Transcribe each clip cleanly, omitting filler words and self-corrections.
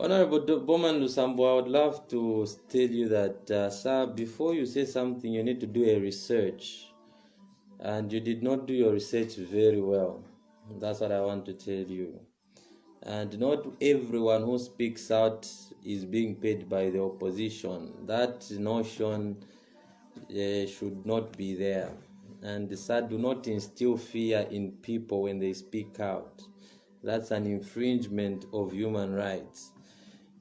Honorable Bowman Lusambo, I would love to tell you that, sir, before you say something, you need to do a research. And you did not do your research very well. That's what I want to tell you. And not everyone who speaks out is being paid by the opposition. That notion should not be there. And sir, do not instill fear in people when they speak out. That's an infringement of human rights.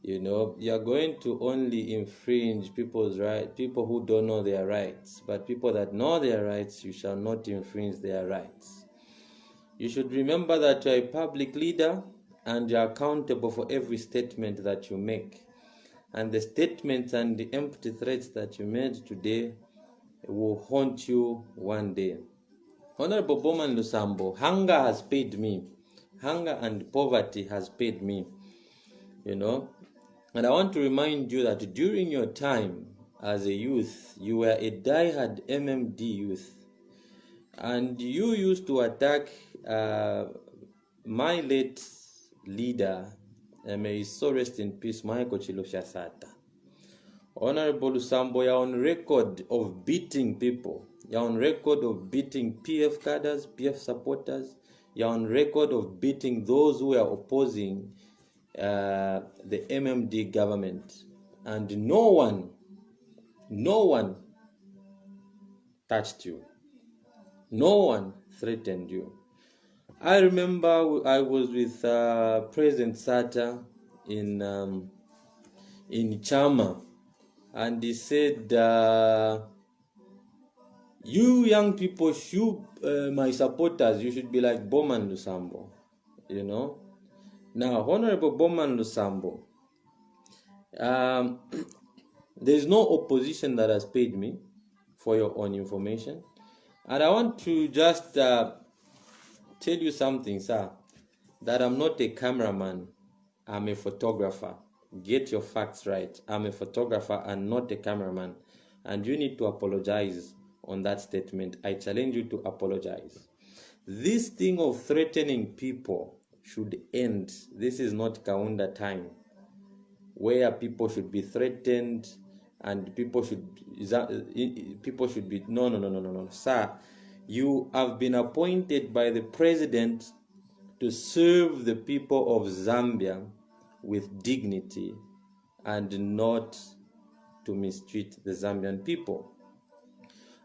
You know, you're going to only infringe people's rights, people who don't know their rights. But people that know their rights, you shall not infringe their rights. You should remember that you're a public leader and you're accountable for every statement that you make. And the statements and the empty threats that you made today will haunt you one day. Honorable Bowman Lusambo, hunger has paid me. Hunger and poverty has paid me. You know, and I want to remind you that during your time as a youth, you were a die-hard MMD youth. And you used to attack my late leader, may his soul rest in peace, Michael Chiloshasata. Honorable Lusambo, you're on record of beating people. You're on record of beating PF cadres, PF supporters. You're on record of beating those who are opposing the MMD government, and no one touched you. No one threatened you. I remember I was with President Sata in Chama, and he said, "You young people, my supporters, you should be like Bowman Lusambo, you know." Now, Honorable Bowman Lusambo, there is no opposition that has paid me, for your own information. And I want to just tell you something, sir, that I'm not a cameraman, I'm a photographer. Get your facts right. I'm a photographer and not a cameraman. And you need to apologize on that statement. I challenge you to apologize. This thing of threatening people should end. This is not Kaunda time, where people should be threatened and people should be no, sir. You have been appointed by the president to serve the people of Zambia with dignity and not to mistreat the Zambian people.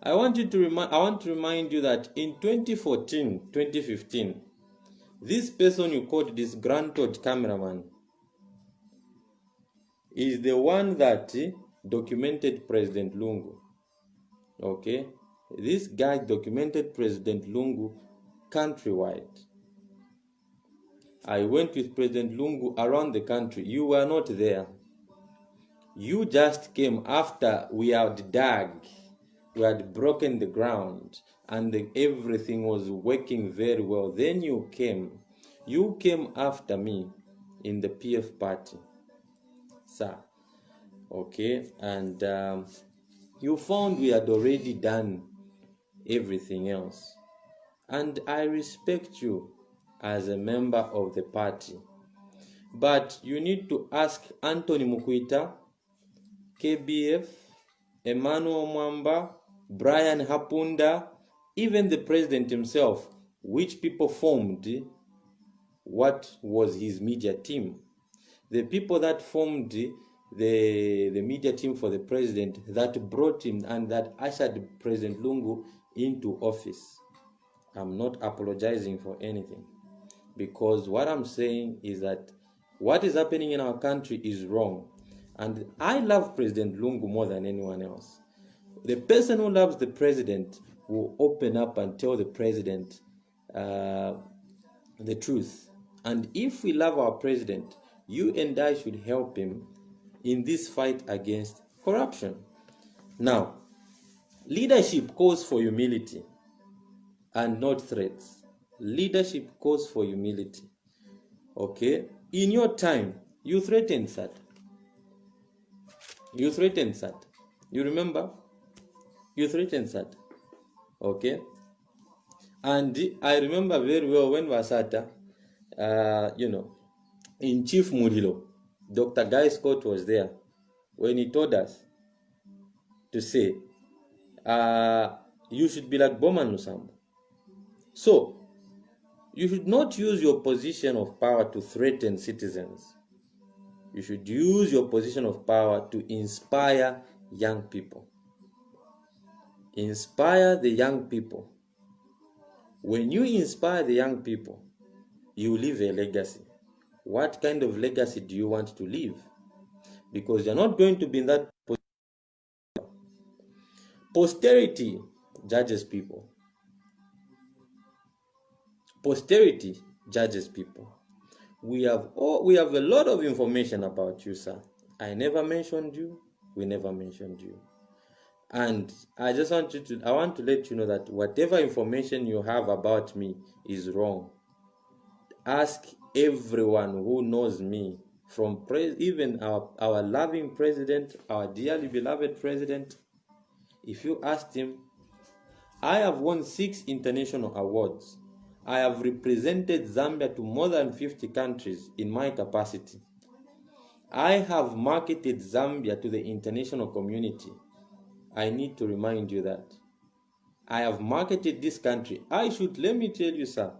I want to remind you that in 2014, 2015, this person you called disgruntled cameraman is the one that documented President Lungu. Okay? This guy documented President Lungu countrywide. I went with President Lungu around the country. You were not there. You just came after we had dug, we had broken the ground, and everything was working very well. Then you came. You came after me in the PF party, sir. Okay, and you found we had already done everything else. And I respect you as a member of the party. But you need to ask Anthony Mukwita, KBF, Emmanuel Mwamba, Brian Hapunda, even the president himself, which people formed what was his media team. The people that formed the media team for the president, that brought him and that ushered President Lungu into office. I'm not apologizing for anything, because what I'm saying is that what is happening in our country is wrong. And I love President Lungu more than anyone else. The person who loves the president will open up and tell the president the truth. And if we love our president, you and I should help him in this fight against corruption. Now, leadership calls for humility and not threats. Leadership calls for humility. Okay? In your time, you threatened that. You threatened that. You remember? You threatened that. Okay? And I remember very well when Wasata, in Chief Murilo, Dr. Guy Scott was there when he told us to say, you should be like Bowman Lusambo. So, you should not use your position of power to threaten citizens. You should use your position of power to inspire young people. Inspire the young people. When you inspire the young people, you leave a legacy. What kind of legacy do you want to leave? Because you're not going to be in that position. Posterity judges people. Posterity judges people. We have a lot of information about you, sir. I never mentioned you. We never mentioned you. And I want to let you know that whatever information you have about me is wrong. Ask everyone who knows me, from even our loving president, our dearly beloved president. If you asked him, I have won 6 international awards. I have represented Zambia to more than 50 countries in my capacity. I have marketed Zambia to the international community. I need to remind you that I have marketed this country. Let me tell you, sir,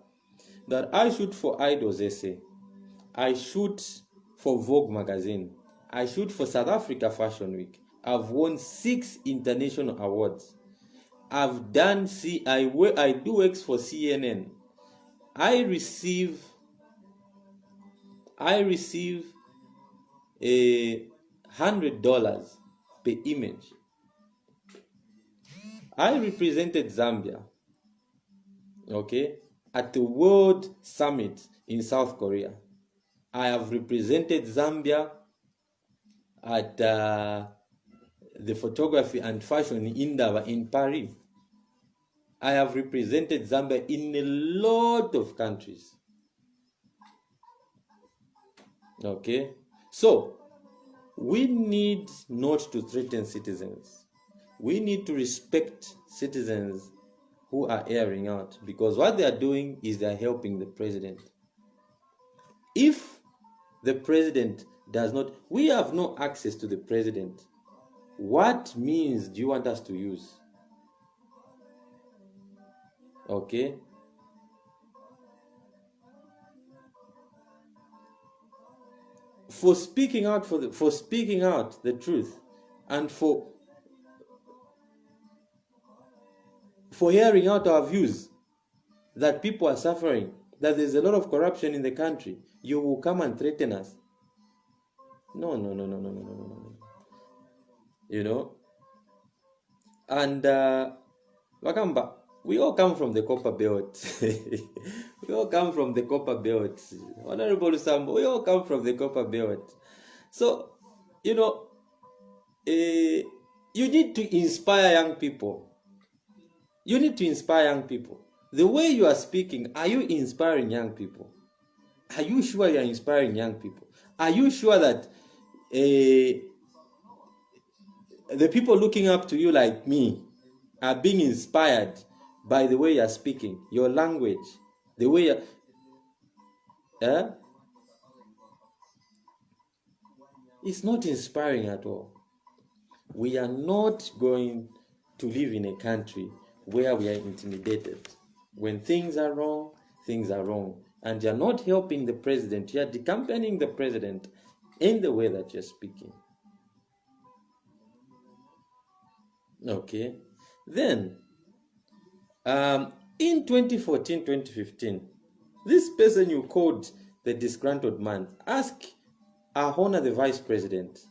that I shoot for Idols Essay. I shoot for Vogue magazine. I shoot for South Africa Fashion Week. I've won 6 international awards. I've done I do X for CNN. I receive $100 per image. I represented Zambia, okay, at the World Summit in South Korea. I have represented Zambia at the photography and fashion Indaba in Paris. I have represented Zambia in a lot of countries. Okay, so we need not to threaten citizens. We need to respect citizens who are airing out, because what they are doing is they are helping the president. If the president does not, we have no access to the president. What means do you want us to use? Okay. For speaking out the truth, and for hearing out our views that people are suffering, that there's a lot of corruption in the country, you will come and threaten us. No. You know? And Wakamba, we all come from the copper belt. We all come from the copper belt. Honorable Lusambo, we all come from the copper belt. So, you know, you need to inspire young people. You need to inspire young people. The way you are speaking, are you inspiring young people? Are you sure you are inspiring young people? Are you sure that the people looking up to you like me are being inspired by the way you are speaking, your language, the way you it's not inspiring at all. We are not going to live in a country where we are intimidated. When things are wrong, things are wrong. And you're not helping the president. You're accompanying the president in the way that you're speaking. Okay. Then, in 2014, 2015, this person you called the disgruntled man, ask our honor the vice president,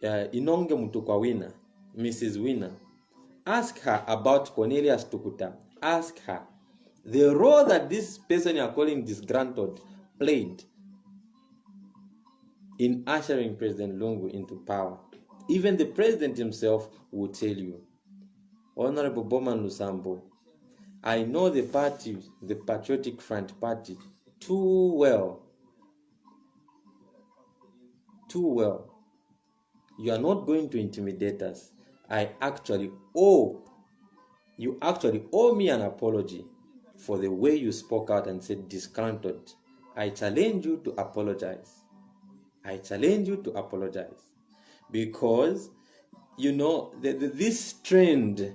Inonge Mutukwa Winner, Mrs. Winner, ask her about Cornelius Tukuta. Ask her the role that this person you are calling disgruntled played in ushering President Lungu into power. Even the president himself will tell you. Honorable Bowman Lusambo, I know the party, the Patriotic Front Party, too well. Too well. You are not going to intimidate us. You actually owe me an apology for the way you spoke out and said disgruntled. I challenge you to apologize. I challenge you to apologize. Because, this trend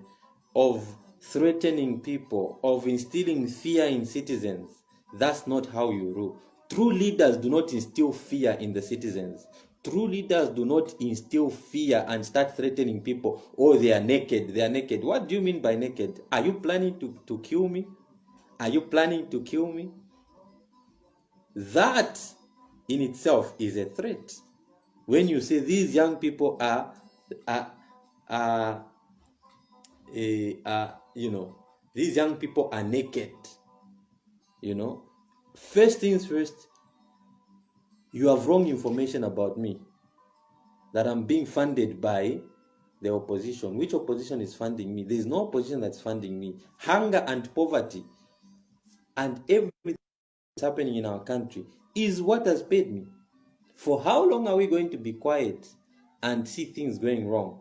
of threatening people, of instilling fear in citizens, that's not how you rule. True leaders do not instill fear in the citizens. True leaders do not instill fear and start threatening people. Oh, they are naked. They are naked. What do you mean by naked? Are you planning to kill me? Are you planning to kill me? That in itself is a threat. When you say these young people these young people are naked, first things first, you have wrong information about me, that I'm being funded by the opposition. Which opposition is funding me? There is no opposition that's funding me. Hunger and poverty and everything that's happening in our country is what has paid me. For how long are we going to be quiet and see things going wrong?